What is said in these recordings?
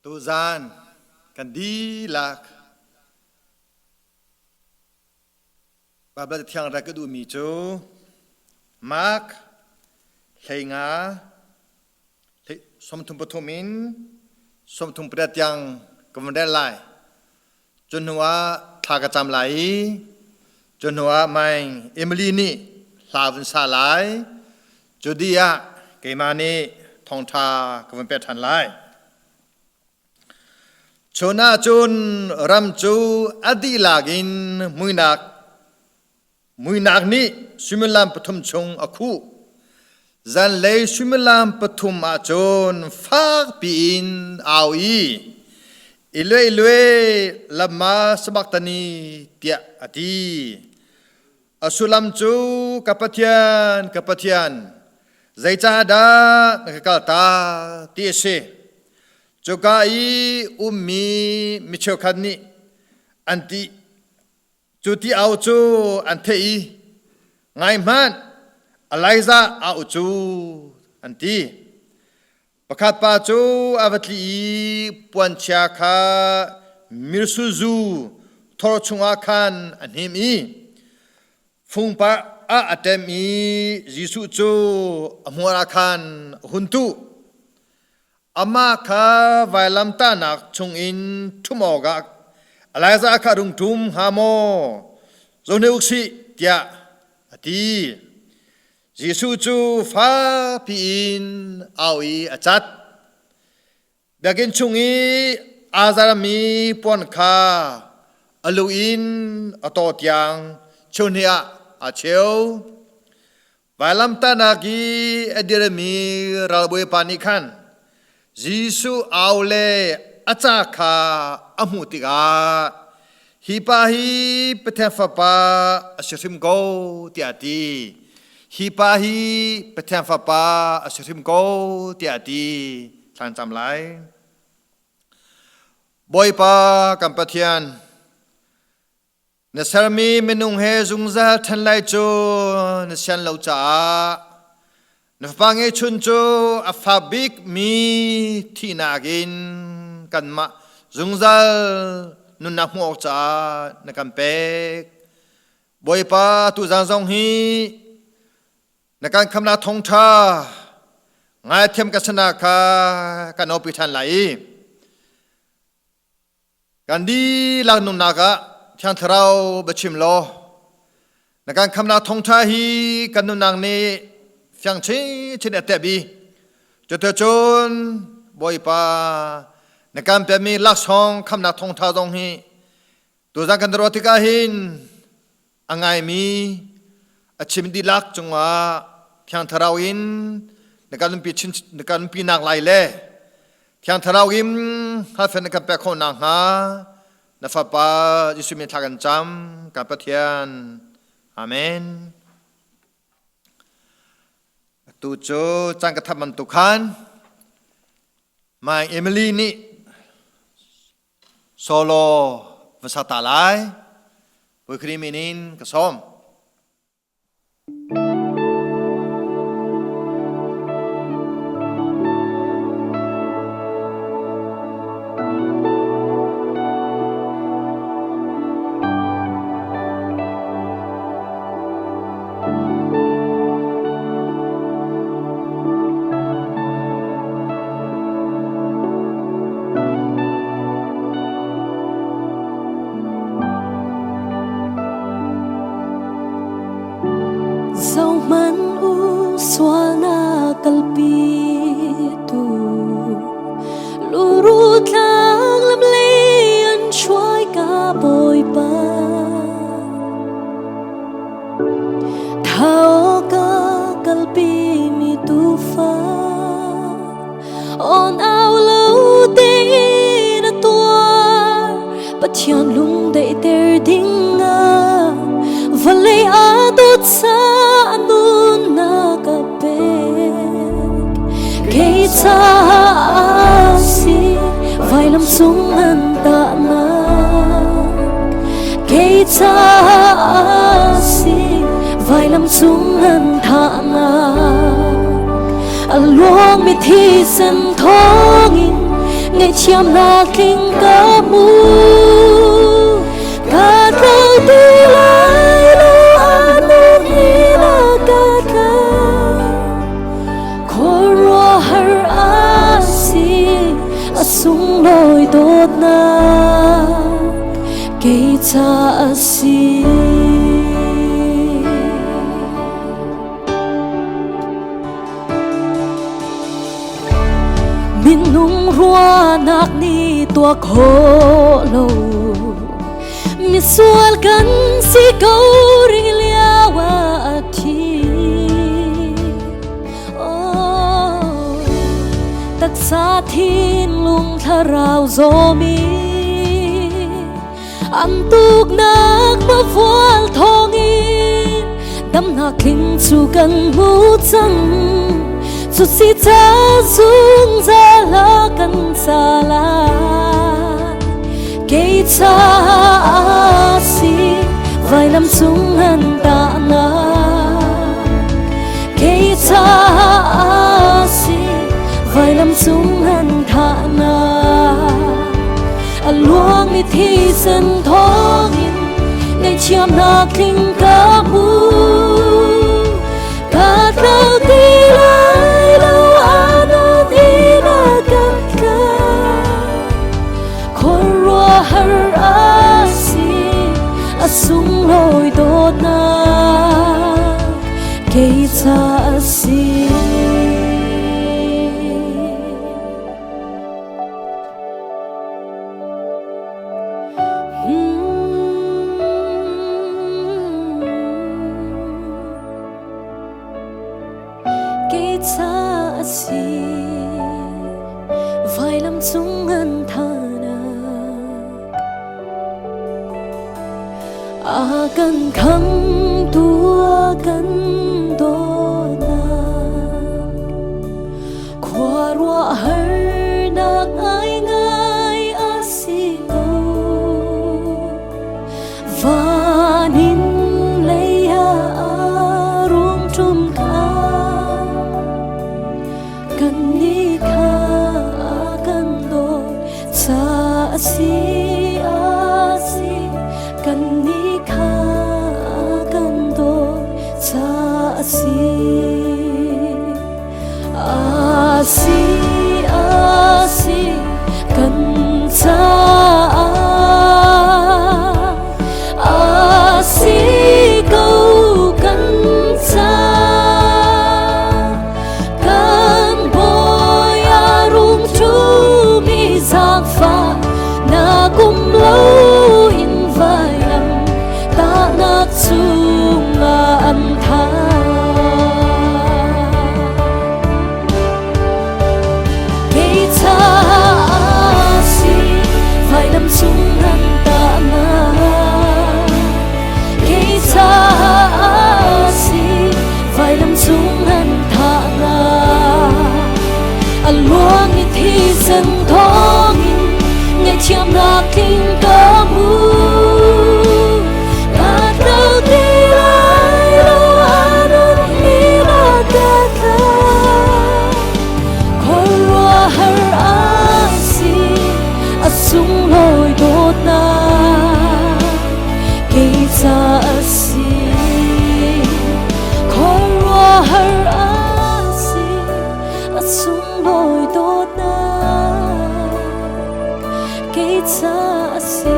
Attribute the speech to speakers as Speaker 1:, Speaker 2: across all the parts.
Speaker 1: tu zan kan di lak babla thiang ra ka du mi chu mak hlei nga som thum pathumin som thum prat yang kam da lai chun wa tha ka cham lai chun wa mai emily ni hlawn sa lai judia ke ma ni thong tha kam pe than lai chona chun ram chu adi lagin muinak ni sumilam pathum chung akhu zan lei sumilam pathum a chon fak pin awi ilwe lama sabaktani tia ati asulam chu kapathian zaicha da nakalta ti se jokai ummi michokani anti chuti au chu anthei ngai man alaiza au chu anti pakhat pa chu avatli puancha kha mirsuzu thor chunga khan anhimi phungpa a atemi jisu chu amora khan huntu ama kha vailam ta nak chung in thumoga alaiza kha rung tum hamo zone uksi tia ati jisu chu fa pin awi achat bagin chungi azarami pon kha aluin atotyang chunia acheu vailam ta naki adirami ralboi pani khan jisu aule achakha amutika hipahi pethafa ashrim go tiati hipahi pethafa ashrim go tiati than cham lai boipa kampathian nasarmi menung he zungza than lai cho nasyan lo cha nafange chun cho afabik mi thinagin kanma zungzal nunna mo cha nakampek boipa tu zangzong hi nakan khamna thong tha ngai them kasana kha kanopi than lai kandi lang nunna ka thang tharau bachim lo nakan khamna thong tha hi kanunang ni fyang chi chin atebi chotachon boipa nakam pemi laksong khamna thong tha dong hi tu jang kan rotika hin angai mi achim di lak chungwa thyang tharawin nakan pi nak lai le thyang tharawim ha fen nakam pe khon nang ha na fa pa jisu mi thakan cham ka pathian amen tu cho chang ka thaman tu khan mai emily ni solo vasatalai Bawihrin minin kasom
Speaker 2: along mi thi sen thongin ngày chiêm na kinh ca mu ca câu đi lại lo anu hi la ca ca khoro har asi asung loi dot na kei cha asi min nung rua nak ni tua kho lo mi sual kan si câu ri lia wa thi tak sa thin lung tharau zo mi an tuk nak ma vual thongin dam na king chu kan mu chang chút si cha dung ra la kan sa la kei cha si vai lam chung han ta na kei cha si vai lam chung han tha na luang mi thi sen thongin ngày chiêm na kinh ca mu ca câu đi lại lo anu hi la ca ca khoro har asi asung loi dot na kei cha asi vai lam chung an thana a kan kham tua kan do na khwa ro har nak ai ngai asiko vanin leya arum tum ka kan ni kha kan do cha si asi kan ni kha kan do cha si asi asi kan cha asi câu kan cha kum lo in vai lam ta nak chung an tha kei cha si vai lam chung an ta na kei cha si vai lam chung an tha na luang i thi sen thong ngày chiêm na kinh ca mu ca câu đi lại lo anu hi la ca ca khoro har asi asung loi dot na kei cha asi khoro har asi asung loi dot na kei cha si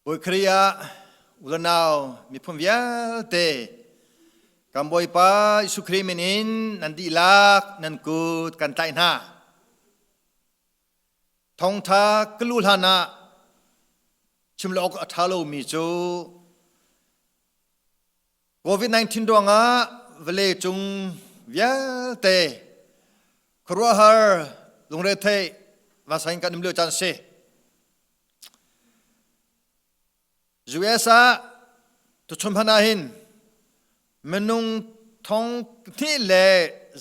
Speaker 1: Ôi Kriya ulanau mi phum vial te kamboi pa isu krimenin nan di lak nan kut kan tai na thong tha klul hana chimlok athalo mi chu COVID-19 doanga vele chung vial te khruah har lungre the va sain kan mlo chan se USA to chumpana hin menung thong thi le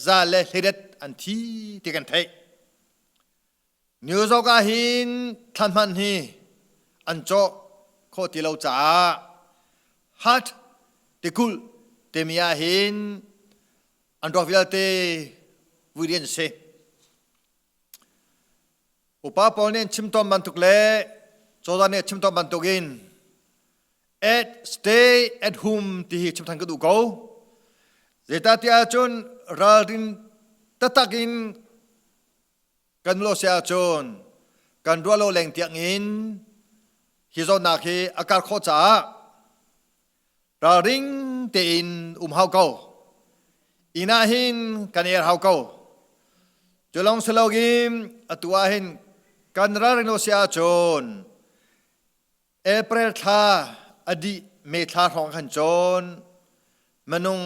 Speaker 1: za le heret an thi ti kan thai news oka hin thanman hi an cho kho ti lo cha hat te kul te mia hin andro vial te Bawihrin se upa polnen chimtom bantuk le jodane chimtom bantukin at stay at home ti chimthang kadu ko zeta tia chon ralin tatakin kan lo sia chon kan lo leng tiang in hi zo na khi akar kho cha ra ring te in hau ko ina hin kan er hau ko jolong selogim atua hin kan ra ring lo sia chon April tha adi me tha thong khan chon manung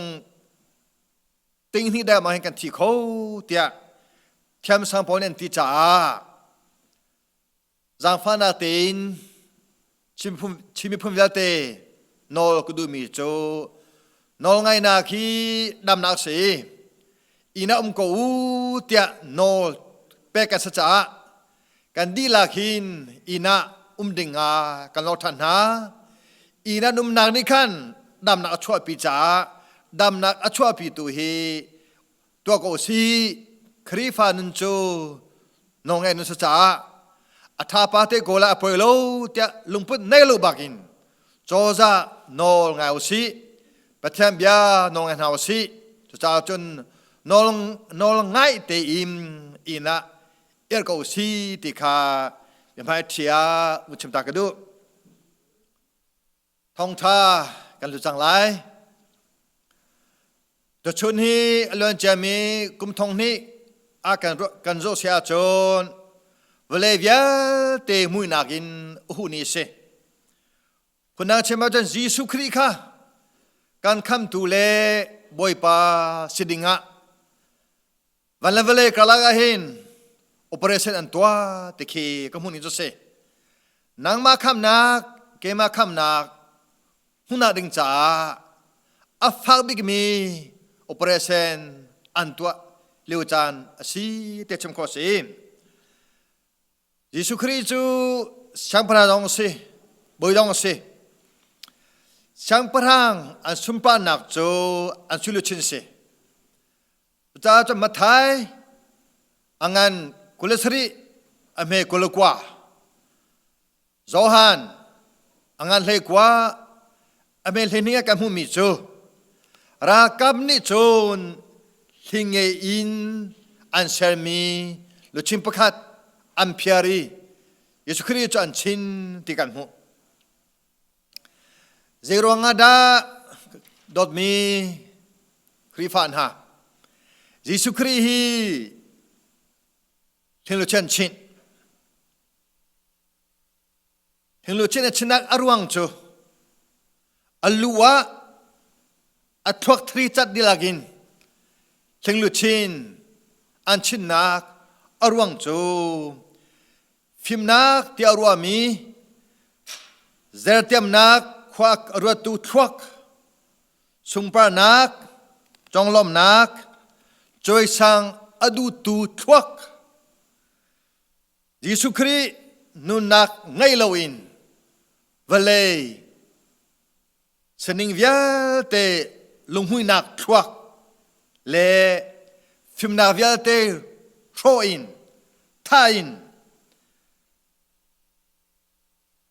Speaker 1: ting ni da ma hin kan thi kho tia thiam sang ponen ti cha giang pha na tin chimi phum ya te nol ku du mi cho nol ngai na khi dam na se ina ko u tia nol pe ka sa cha kan di la khin ina dinga kan lo than ha ina nang ni khan dam na achwa pi cha dam na achwa pi tu hi to ko si khri fa nun cho nong ai nun sa cha atha pa te gola apoilo tia lungput nei lo bakin choza nol ngau si pathem bia nong an hau si cha chun nol ngai te im ina er ko si ti khaยังไม่เชียมุชิมตากระดูท่องท่ากันหลุดจังไรตัวชุนฮีเลื่อนเจมีกุมทองนี้อากันโรเสียจนเวลาเวียเตมุยนากินหูนี้เสคุณนางเชื่อมาจนยิสุคริค่ะการคำตูเลบอยปาสิดิงะวันละเวลากลางเห็นoperation an tua te khi ka mun jo se nang ma kham nak ke ma kham nak huna ding cha a phak big mi operation an tua liu chan asi te chim ko se Jesu Christu sang pra dong se boi dong se sang prang an sumpa nak cho an sulu chin se ta cha ma thai angan kulasri ame kulakwa zohan angan lekwa ame lenia kamu mi chu rakam ni chon hinge in anselmi luchim pakhat ampiari Yesu Christ an chin tikan mu zero ngada dot mi krifan ha Yesu Christ Heng lu chen chin Heng lu chen chinak arwang chu Alua Atwak tri chat dilagin Heng lu chin An chinak arwang chu Phim nak ti arwa mi Zertiam nak Kwak arwa tu twak Sungpar nak Jonglom nak Joy sang adu tu twak Jesu Christ nun nak ngay lawin valay saning via te lunghui nak thuak le phim na via te throw in thain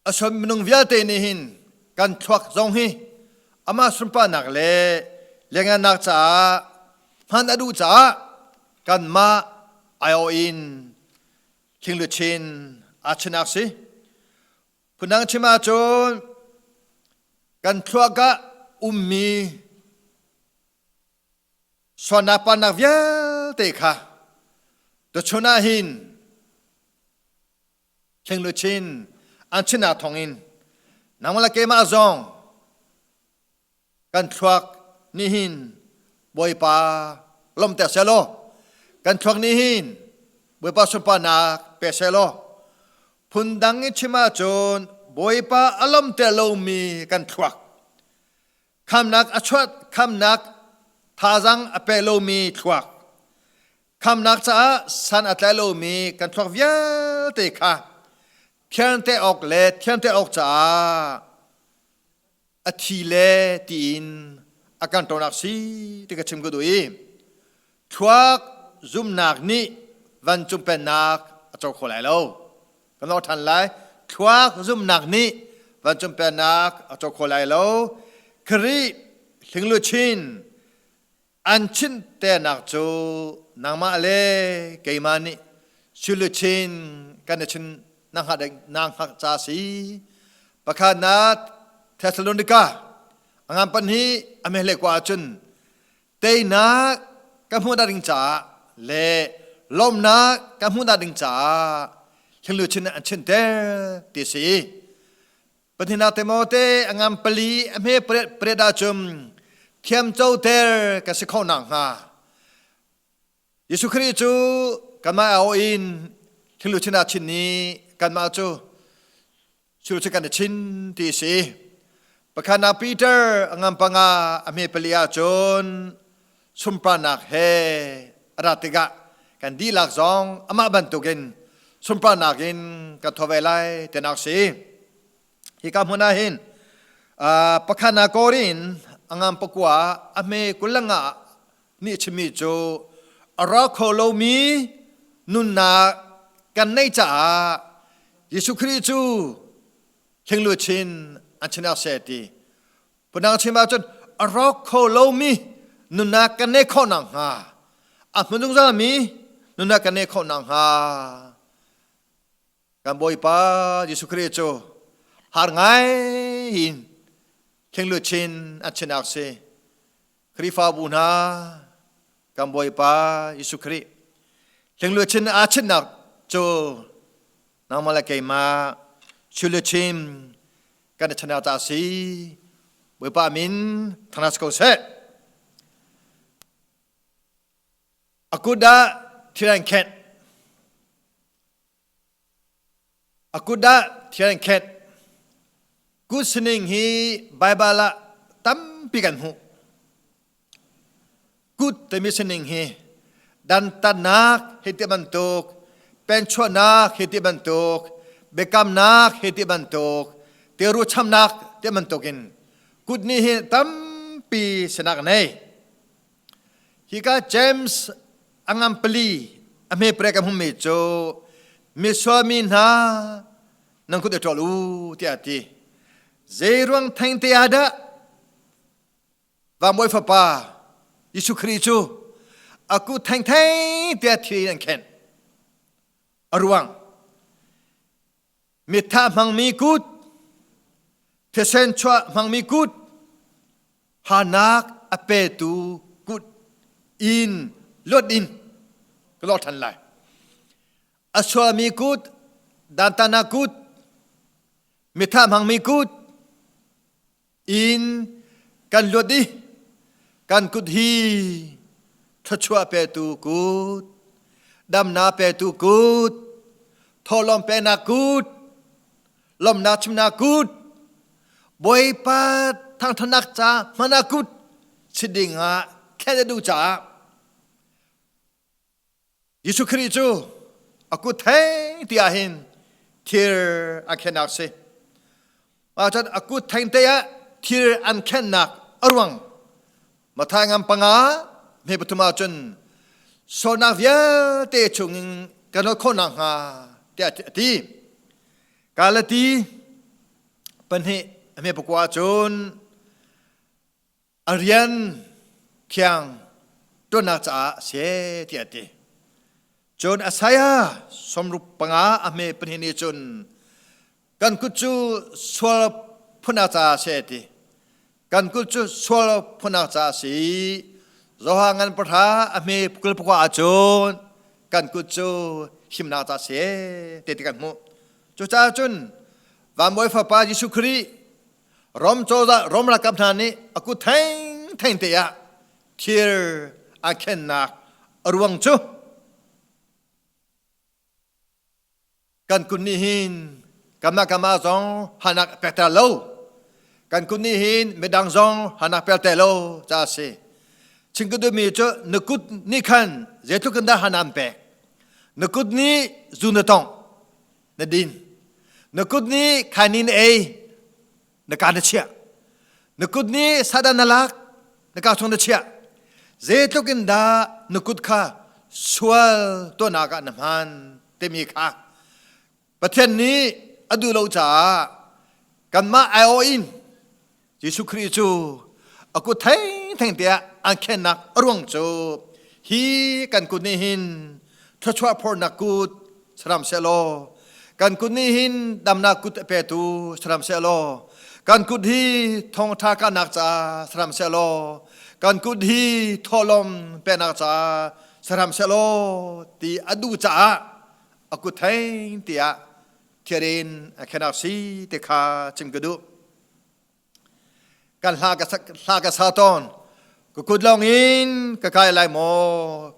Speaker 1: asom nung via te ni hin kan thuak zong hi ama sumpa nak le lenga nak cha han adu cha kan ma ayo in King Luchin Achinaksi Punang Chimachon Gantwaga Ummi Swanapanavyal Teka The Chunahin King Luchin Achina Tongin Namala Kema Zong Gantwag Nihin Boypa Lomte Selo Gantwag Nihin Boy pa sumpa na peselo Pundang ichima chon Boy pa alam te lo mi kan thuak Kam nak achwat kam nak Thazang apelo mi thuak Kam nak cha san atlelo mi kan thuak vyal te ka Thian te ok le thian te ok cha อธิเลตีนอาการตนักสีที่กระชิมก็ดูอีทวักซุ่มนักนี้วันจุมเป็นนักเจ้าคนไหลเราก็นอกทันไรทวักซุ่มนักนี้วันจุมเป็นนักเจ้าคนไหลเราครีถึงลุชินอันชินแต่นักจูนางมาเลเกยมานิชุลุชินกันชินนางหักจาสีประคานาเทสโลนิกาอังปันฮีอเมเลกว่าจุนเตยนักกัมพูดาดิงจ่าเลลมนักกัมพูดาดิงจ่าถึงลุชินอันชินเตติสีปฏินาเตโมเตอังปลีอเมเปรดาจุมเทียมเจ้าเตอร์กับสิข้อนังฮะยิสุคริจูกันมาเอาอินที่ลุชินาชินนี้กันมาจูชุลุชกันชินที่สีประคานาปีเตอร์อังปังอาอเมเปลีอาจนสุมปรานักเฮรัติกะกันดีลักซองอามาบันตุกินสุมปรานักินกับทวายไลเตนักสีฮิกามุนาหินประคานากอรินอังปกว่าอเมกุลังะนิชมิโจอรักโคโลมีนุนนากันในจ่ายิสุคริจูเข่งลุชินอันชนะเสตีปนังชิมาจนอรักโคโลมีนุนนากันในข้อนังฮาอัมันต้องจะมีนุนนากันในข้อนังฮากันบ่อยป้ายิสุคริจูหาไงหินเข่งลุชินอันชนะเสคริฟาบุนากันบ่อยป้ายิสุคริเข่งลุชินอาชนะโจนางมาเลเกมาชุลชิมกันชนะตาสีบ่อยป้ามินธนาสโกเซอากูดาที่รังเขตอากูดาที่รังเขตกูสนิงฮีไบเบิลตั้มปีกันหูกูแต่ไม่สนิงฮีดันตันนักเหตุบันตุกเป็นชั่วนักเหตุบันตุกเบกามนักเหตุบันตุกเตรุชัมนักเหตุบันตุกินกูนี่เหตุตั้มปีสนักเนยฮิกาเจมส์อังอัมปลีอเมเปรกัมหุมเมโจมิสวามินานังคุดตอลูที่อาทิเจรวงทังเตียดะวามวยฟ้าป่ายิสุคริจูอากูทังเตียที่นังเข็นอรวงมิทามังมีกุดเทเซนชัวมังมีกุดฮานักอเปตูกุดอินลดอินก็ลดทันเลยอชัวมีกุดดันตานากุดมิทามังมีกุดอินกันลดดิกันกุดฮีทัชวาเปตูกุดดำนาเปตูกุดทอลมเปนากุดลมนาชมนากุดบอยปาทางธนักจ่ามานากุดสิดิงะแค่จะดูจ่ายิสุคริจูอากุเทที่อาหินทีร์อันแค่นักเสอาจารย์อากุเทเตียทีร์อันแค่นักอรวงมาทางอันปังอาเมื่อปฐมจนโซนาเวียเตชุงกันโคนังฮาเตตีกาลตีปัญหาเมื่อปกว่าจนอริยันเพียงตัวนักจ่าเสียเตีจนอาศัยสมรูปปังอาอเมปัญหานี้จนกันกุจูสวลพุนาจ่าเสียตีกันกุจูสวลพุนาจ่าสีZohangan perha ame pukul pukul acun kan kucu himna ta se tetikan mu cuca acun vamboy fapa Yisukri rom coza rom rakam nani aku teng te ya tir aken nak ruang cu kan kunihin kama zong hanak petalo kan kunihin medang zong hanak petalo ca se Cingkudu mi jo nekut ni kan zetu kenda hanampe nekut ni zunatong nadin nekut ni kanin nekan chia นึกุดนี้สาดานลักนักการทงเชียเจตุกินดานึกุดข้าสวลตัวนากานมันเตมีข้าประเทศนี้อดูเราจ่ากันมาไอโออินยิสุคริจูอากุเทงเตียอันแค่นักร่วงจูฮีกันกุนี้หินทัชวาพอนักกุดสรามเซโลกันกุนี้หินดำนักกุดเปตูสรามเซโลกันกุดฮีทองทากันนักจ่าสรามเซโลกันกุดฮีทอลมเป็นนักจ่าสรามเซโลตีอดูจ่าอากุเทงเตียเทียรินแค่นักสีเตคาจิมกดูกันลากสาตอนก็คุดลองอินก็กายไลโม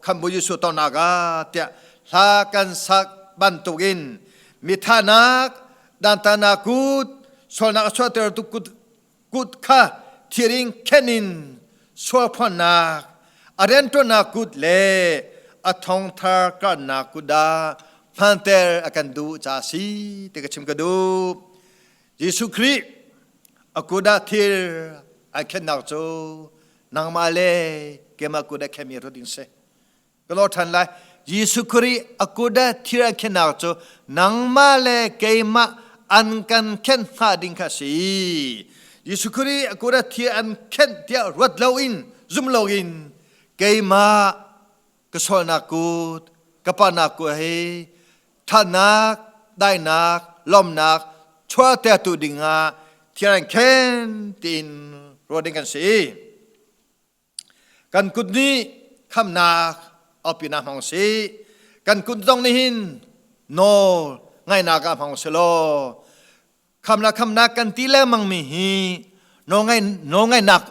Speaker 1: คำบุญสุตอนากาเตะลากันสักบันตุกินมิทานักดันตานากุดสวนักสวดเตอร์ตุกุดข้าทีริงแค่นินสวพนักอาเรนตัวนากุดเล่อัทองทาร์กันนากุดาพันเตอร์อากันดูจาสีเตกชิมกดูยิสุคริอากูดาทีร์ไอเคนนักโจนางมาเลเกมากูดาแค่มีรดินเซก็รอทันไลยิสุคริอากูดาทีร์ไอเคนนักโจนางมาเลเกมาอันกันเคนหาดิงคาสียิสุคริอากูดาทีร์อันเคนเดียรัดเลวินซุมเลวินเกมากสวนักกูดกปานักกูเฮท่านักได้นักล้อมนักชัวเตตุดิงาที่รันเคนตินรวดิกันสิกันกุดนี้คำนักเอาปีนามังสีกันกุดตรงนี้หินโนง่ายนักมังสโลคำนักกันตีเลมังมีฮีโนง่ายนัก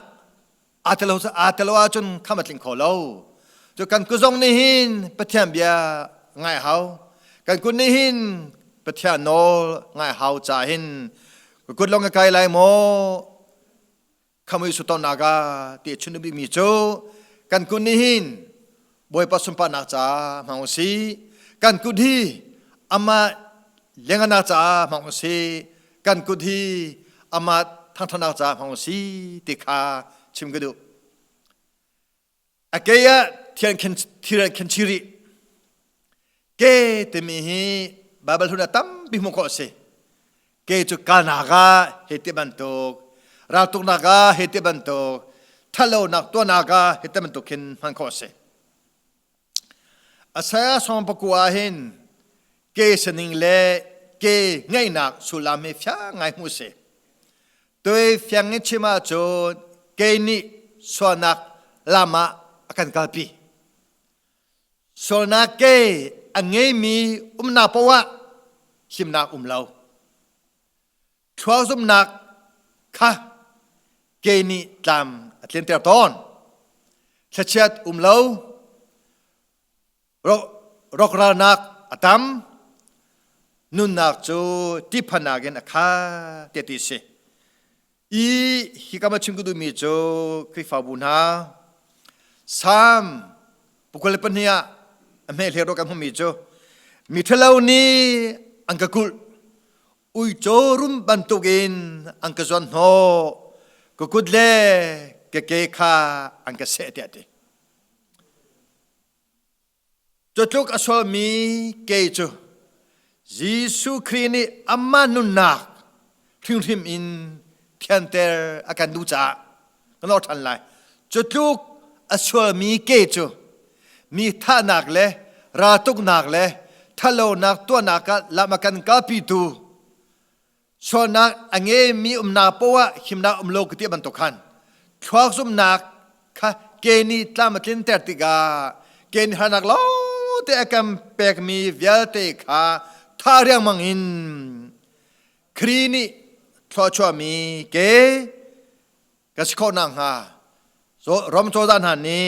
Speaker 1: อาตโลอาจนคำมัดลิงขอเราจุกันกุดตรงนี้หินปะเทียมเบียง่ายเขากันกุดนี้หินปะเทียนโนง่ายเขาจ่าหินกุดลงกับใครไลโมขมุยสุตนากาที่ชุนบิมีโจกันกุดนี้หินบอยปัสสุมปานักจ่ามังสีกันกุดฮีอามาเลี้ยงนักจ่ามังสีกันกุดฮีอามาทั้งทนักจ่ามังสีติคาชิมกดูอาเกียเทียนเคนชิริเกตมีฮีบาเบลหุนตั้มบิมุกอเซเกจุกานาคาเฮติบันโตราตุนาคาเฮติบันโตทะโลนักตัวนาคาเฮติบันโตคินมันกอเซอาศัยสมปกุอาหินเกสนิงเลเกง่ายนักสุลามิฟยาง่ายมุเซตัวฟยังเงชิมาโจเกนิสวนักลามาอากันกาปีสวนักเกอันเงมีนาปวะหิมนักเลาทว่าสมนักค่ะเกนีตามอัตเลนเตอร์ตอนเชียดเลารกรานักอัตมนุนนักจูทิพนาเกนค่ะเตติเซอีฮิกามาชิงกุดูมีจูคริฟาบุนาสามปุกเลปเนียอเมเลโรกันพมีโจมิทลาวนีอังกกุลอุยโจรุมบันตุกินอังกจวนโฮกุกุดเลเกเกคาอังกเสตยติจุดลุกอสวมีเกจูยิสุครีนีอามานุนักทิมทิมอินเทียนเตอร์อากันดูจ่าก็นอทันไลจุดลุกอสวมีเกจูมีท่านักเลราตุกนักเลทะโลนักตัวนักละมากันกาปิตูชวนักอังเงมีนาปวะหิมนาโลกที่บันตุขันทว่าสมนักค่ะเกณีตามตินเตติกาเกณฑ์หานักล้อเตะกันเปกมีเวลเตค่ะทาเรียงมังอินครีนีทว่าชัวมีเกกัสโคนังฮารอมโจดานหันนี้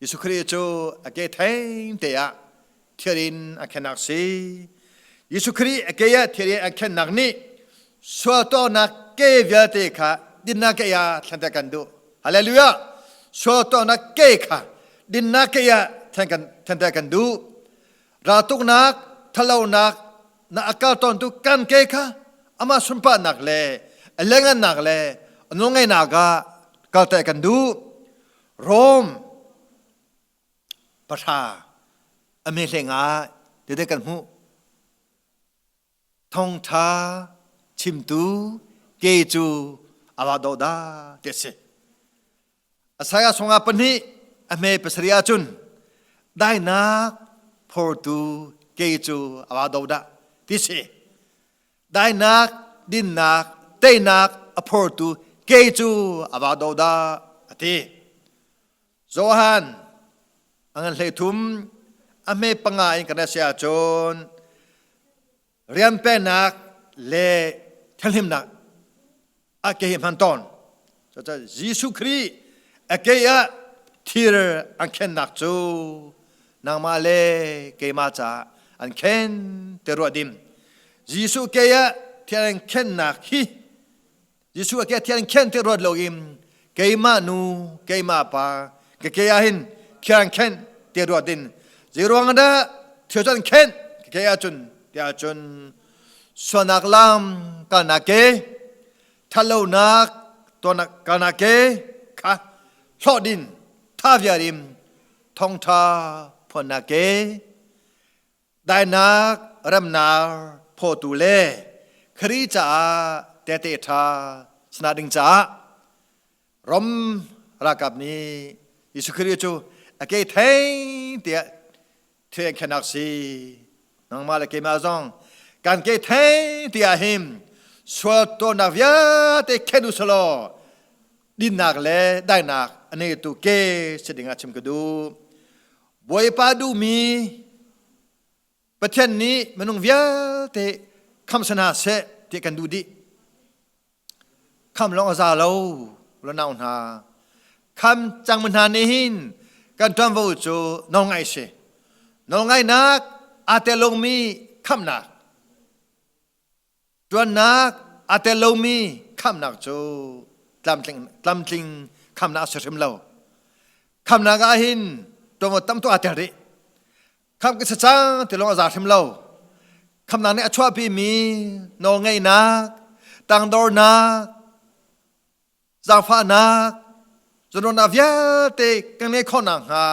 Speaker 1: ยิสุคริจูอาเกเทนเตียเทียรินอาเคนนักสียิสุคริอาเกียเทียรินอาเคนนักนี้สวดตัวนักเกวิเตค่ะดินนักเกียทันเตกันดูฮาเลลูยาสวดตัวนักเกค่ะดินนักเกียทันเตกันดูราตุกนักทะเลานักนักอากาศตอนตุกันเกค่ะอามาสุนปานักเลเลงันนักเล น้องไงนากะก็แต่กันดูโรมประชาอเมริกาเดี๋ยวกันหูทองท้าชิมตูเกจูอาวาโดดาเดชอาศัยสงอาปนิอเมริกาสริอาจุนได้นักพอร์ตูเกจูอาวาโดดาเดชได้นักดินนักเตนักพอร์ตูเกจูอาวาโดดาทีโซฮันอังเลทุมอเมปังไงกันเสียจนเรียนเป็นนักเลทลิมนักอาเกยมันตอนจะยิสุครีอาเกยทีร์อันเข็นนักจูนางมาเลเกยมาจ้าอันเข็นเตรัวดิมยิสุเกยที่อันเข็นนักฮียิสุเกยที่อันเข็นเตรัวโลกิมเกยมานูเกยมาปาเกยหินที่อันเข็นเตรัวดินจีรวงกันเด้อเที่ยวจันเข็นเกยจุนเดียจุนส่วนนักลามกันนักเกทะลุนักตัวนักกันนักเกค่ะชอดินท่าวิริมทองท่าพนักเกได้นักรำนาพอตุเลครีจ่าเตเตทาสนาดิงจ่ารมรักกับนี้ยิสุคริจูเกเทงเตียเทียนขนักสีนางมาเลเกมาซองการเกเทเตียหิมสวดตัวนักวิเตเคนอุสโลดินนักเลได้นักอันนี้ตัวเกสดิงอาชิมกดูบวยปาดูมีประเทศนี้มันงวิเตคำสนาเสเตกันดูดิคำลองอาซาโลแล้วน่าหนาคำจังมันหานี้หินกันทำวูจูน้องไงเสน้องไงนักอาเตลงมีคำนักจวนนักอาเตลงมีคำนักจูลำจริงคำนักเสริมเราคำนักอาหินตัวมันตั้มตัวอาเตริคำกิจจังที่ลงอาซาเสริมเราคำนักเนี่ยชั่วพี่มีน้องไงนักตังดอนักซาฟ้านักจนวันอาเวียเตกันเนคอนังฮา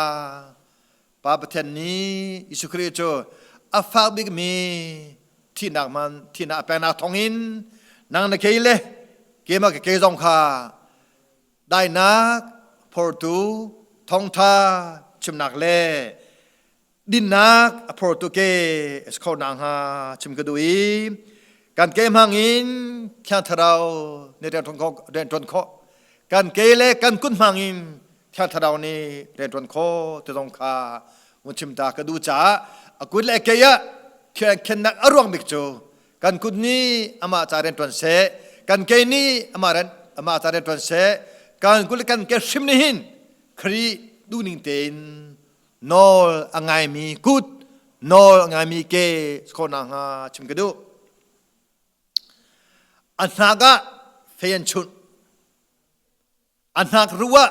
Speaker 1: ปาประเทศนี้อิสุคริโจอาฟาบิกมีที่นักมันที่นักเป็นนักทองอินนางนักเกลเกมาเกยองคาได้นักพอร์ตูทองท่าชิมนักเล่ดินนักพอร์ตูเกสเขานางฮาชิมกระดุยการเกมหางอินแค่ทเราในเรื่องทนโคการเกลกันกุนหางอินแค่ทเรานี่เรื่องทนโคที่ต้องคามุชิมตากระดูจ้ากุลเอกยะเขียนเขียนนักอารวงบิกโจกันกุนนี้อามาจารีนทวนเสกันเกนี้อามาจารีนทวนเสกันกุลกันเกชิมนิหินครีดูนิงเตนนอลอังไงมีกุดนอลอังไงมีเกสคนางาชิมกระดูอันนักะเฟียนชุนอันนักรู้ว่า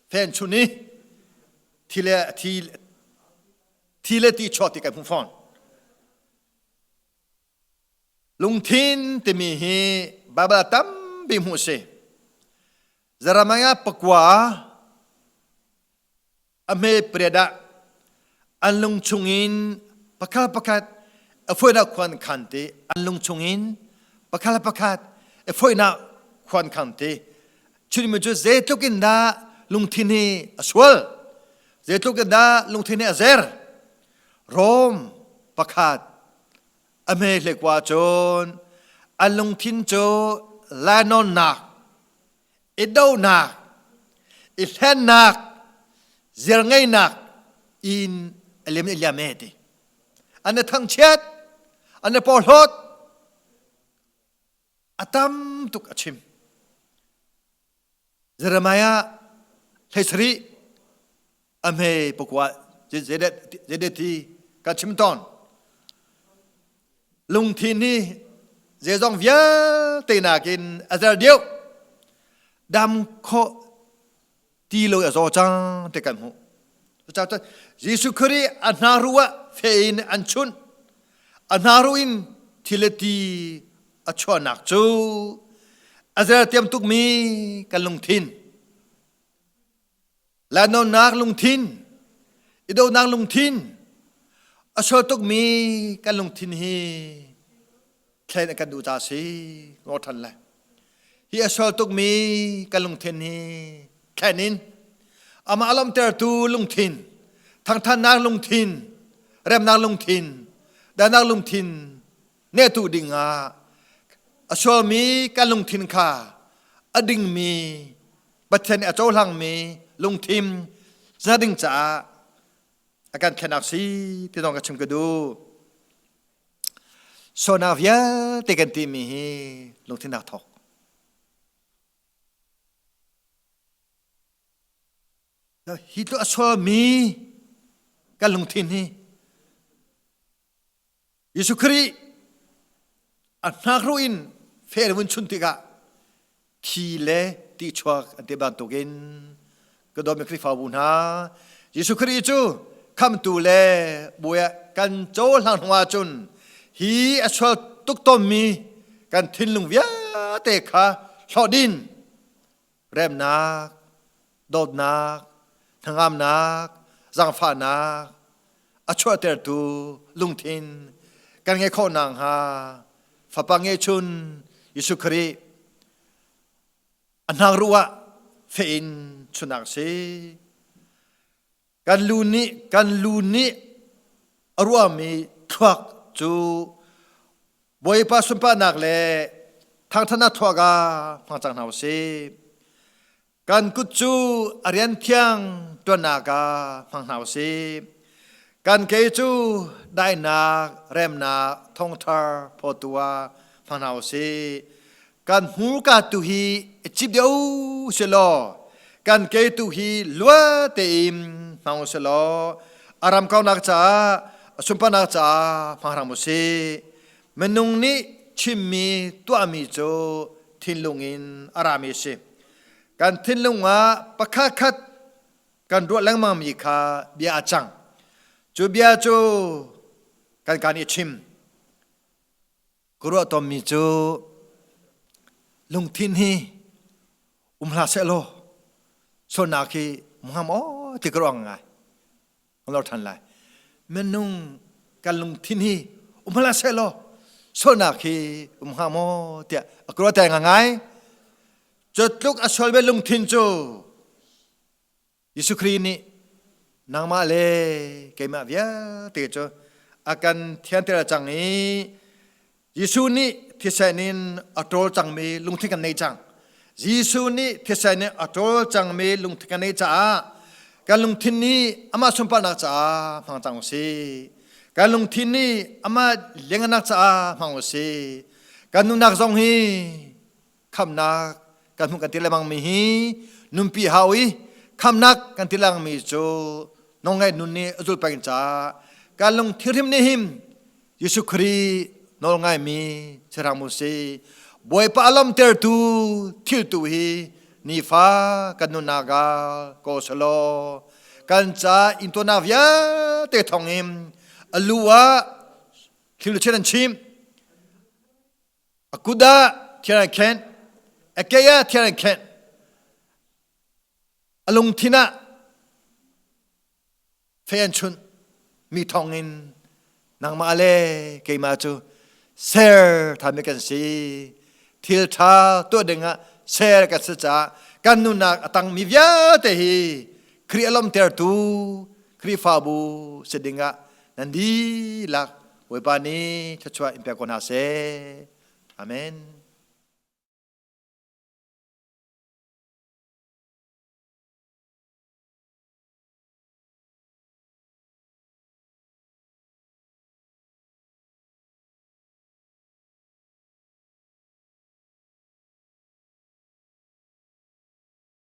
Speaker 1: เฟียนชุนนี้ทีเลตีชอติกันพุ่งฟอนลุงทินเตมีฮีบาบลาตัมบิมุเซจารามายาปกว่าอเมเปรดาอันลุงชงอินปะคาปะคัดเฟยนักควันขันเตอันลุงชงอินปะคาปะคัดเฟยนักควันขันเตชุดมันจะเจตุกินดาลุงทินีอสวลเจตุกินดาลุงทินีอเซร์โรมปะคัดอเมริกว่าโจนอันลุงทินโจลานอนนักอิดาวนักอิเทนนักเจริญนักอินเอลิมเอลยาเมติอันนี้ทั้งเช็ดอันนี้พอลดอาตัมตุกอชิมเจรมายาเฮสรีอเมปกว่าเจเดตีกัชิมตอนลุงทีนี่เจจงเวียตีนากินอาจารย์เดียวดำโคตีโลยอโซจังเตกันหูเจ้าเยซูคริสต์อันนารัวเฟอินอันชุนอันนารุอินทิเลตีอัชวนักจู อาจจะเตรียมตุกมีกันลงทินและนอนนักลงทินอีโดนักลงทินอาชตุกมีกันลงทินฮีแค่กันดูจ่าสีงอทันเลยฮีอาชตุกมีกันลงทินฮีแค่นินอามาอารมณ์เตอร์ตูลงทินทางท่านนักลงทินเริ่มนักลงทินดานักลงทินเนตูดิงาอาชวมีกันลงทินค่ะอดิ่งมีบัดเทนอาโจหลังมีลงทิมจะดิ่งจ้าอาการแค่นักสีที่ต้องกระชิมกระดูโซนาเวียเตกันตีมีลงทินนักทอกแล้วฮิตอาชวมีกันลงทินนี่ยิสุครีอันนักรู้อินเฟรวันชุนติกะทีเลติชวกอันเดบันตุกินก็โดนมีคริฟาบุญฮายิสุครีจูคำตูเลบุยกันโจหลังหัวจุนฮีอชวตุกตอมมีกันทินลุงเวียเตะขาชอดินเริ่มนักโดดนักทางามนักจังฟ้านักอชวเตอร์ตูลุงทินกันไงข้อนางฮาฝาปังเงชุนยิสุครีอันนางรัวเฟอินชุนักเซกันลูนี่รัวมีทวักจูบอยปัสสุนปานักเลทางธนาทวกาฟังจังนาวเซกันกุจูอริยันเทียงตัวนากาฟังนาวเซกันเกจูได้นักเริ่มนักท่องทาพอตัวฟังนาวเซกันหูกาตุฮีจิบเดียวเสลอกันเกตุฮีลัวเติมฟังเสลออารามเขานักจ้าสุปนักจ้าฟังรำเซมนุงนี้ชิมมีตัวมีโจทินลุงอินอารามิเซกันทินลุงว่าปะคัดกันรัวแรงมามีคาเบียจังจูเบียจูกันการอิชิมกรัวตอมมีโจลุงทินฮีลาเซโลโซนาคีมุฮัมมัดที่กรองไงเราทันไลเมนุงกันลุงทินฮีลาเซโลโซนาคีมุฮัมมัดที่กรอแต่งไงจุดลุกอสวลเบลุงทินโจยิสุครีนี่นางมาเลเกมาเวียติโจอาการเทียนเตระจังนี้ยิสุนี่ที่เซนินอัตโตจังมีลุงทินกันในจังยิสุนี่ที่เซนินอัตโตจังมีลุงทินกันในจ้าการลุงทินนี้อามาสมปานักจ้าฟังจังสิการลุงทินนี้อามาเลี้ยงนักจ้าฟังสิการนุ่งนักจงฮีคำนักการมุ่งกันที่ละมังมีฮีนุ่มปีฮาวีคำนักกันที่ละมังมีโจน้องไงนุ่นนี่อุลปังจ้าการลุงทิริมนี่หิมยิสุครีน้องไงมีเชรามุสีบอยปะอลัมเตอร์ตูทิลตูฮีนิฟ้ากันนุนากาโกสโลกันจ้าอินตัวนาวิยาเตทองหิมอลัวทิลเชนันชิมอกุดาเทียนเคนเอกยาเทียนเคนอลุงทินะเฟียนชุนมีทองอินนางมาเลเกมาจูเซร์ทำให้กันสิทิลทาตัวเด้งะเซร์กันสัจจะกันนุนักตังมีวิาเตหีครีอลอมเตอร์ตูครีฟาบูเสดิงะนันดีลักเวปานีชัชวะอิมเปียกอนาเซอาเมน